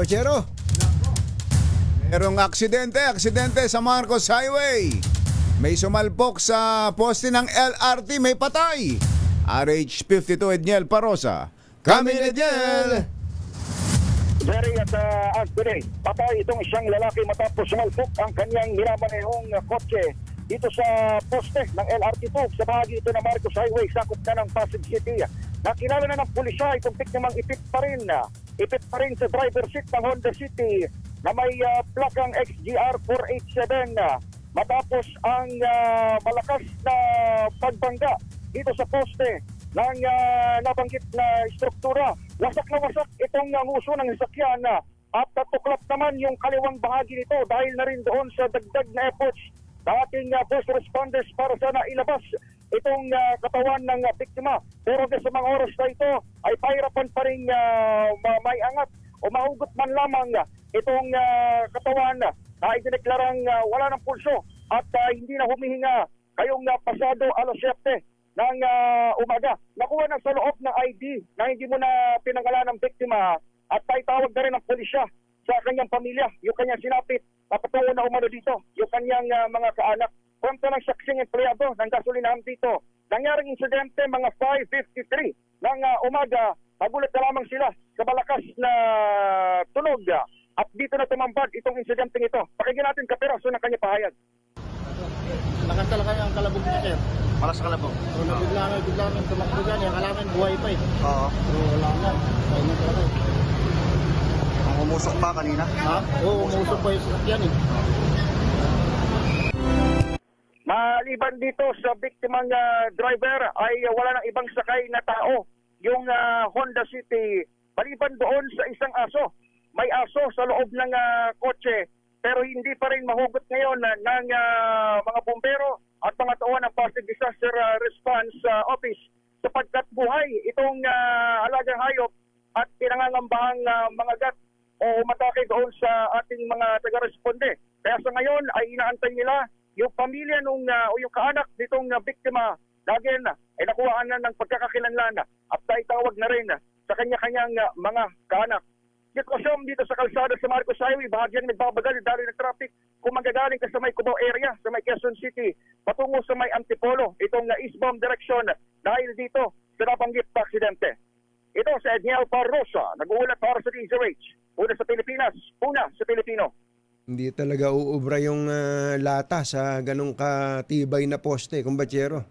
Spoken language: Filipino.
Kumbachero. Merong aksidente sa Marcos Highway. May sumalpok sa poste ng LRT, may patay. RH52 Edniel Parosa. Kami Edniel. Jerry at Anthony, patay itong isang lalaki matapos sumalpok ang kanyang minamanehong kotse dito sa poste ng LRT2 sa bahagi ito ng Marcos Highway, sakop na ng Pasig City. Nakilala na ng pulisya itong tiknamang ipit pa rin sa driver seat ng Honda City na may plakang XGR 487 matapos ang malakas na pagbangga dito sa poste ng nabanggit na struktura. Wasak na wasak itong nguso ng sasakyan at tuklap naman yung kaliwang bahagi nito dahil na rin doon sa dagdag na efforts ng ating first responders para sana ilabas itong katawan ng biktima. Pero sa mga oras na ito ay pahirapan pa rin may angat o mahugot man lamang itong katawan na idineklarang wala ng pulso at hindi na humihinga kayong pasado alas 7 ng umaga. Nakuha na sa loob ng ID na hindi mo na pinangalan ng biktima at tawag na rin ng pulisya sa kanyang pamilya, yung kanyang sinapit, papatungo na umano dito, yung kanyang mga kaanak. Kwento ng saksing empleyado ng gasolinahan dito. Nangyaring insidente mga 5:53 ng umaga, nagulat na lamang sila sa malakas na tunog at dito na tumambad itong insidente ito. Pakinggan natin kaperaso ng kanyang pahayag. Lakas talaga ang kalabog niya, sir. Para sa kalabog? So, bigla namin tumakbo dyan. Akala namin buhay pa eh. Oo. So, wala na. Kaya talaga eh. Ang umusok pa kanina? Ha? Oo, umusok pa yung sakyan eh. Maliban dito sa biktimang driver ay wala nang ibang sakay na tao. Yung Honda City, maliban doon sa isang aso. May aso sa loob ng kotse pero hindi pa rin mahugot ngayon ng mga bumbero at mga tauhan ng Pasig Disaster Response Office sapagkat buhay itong alagang hayop at pinangangambahang mga gat o umatake doon sa ating mga taga-responde. Kaya sa ngayon ay inaantay nila yung pamilya o yung kaanak nitong biktima lagi ay nakuhaan na ng pagkakakilanlan at tawag na rin sa kanya-kanyang mga kaanak. Sitwasyon dito sa kalsada sa Marcos Highway, bahagyang nagbabagal dahil ng traffic kung magagaling ka sa may Cubao area, sa may Quezon City, patungo sa may Antipolo, itong eastbound direction dahil dito sa nabanggit na aksidente. Ito sa Edniel Parosa, nag-uulat para sa DZRH. Una sa Pilipinas, una sa Pilipino. Hindi talaga uubra yung lata sa ganong katibay na poste, kumbachero.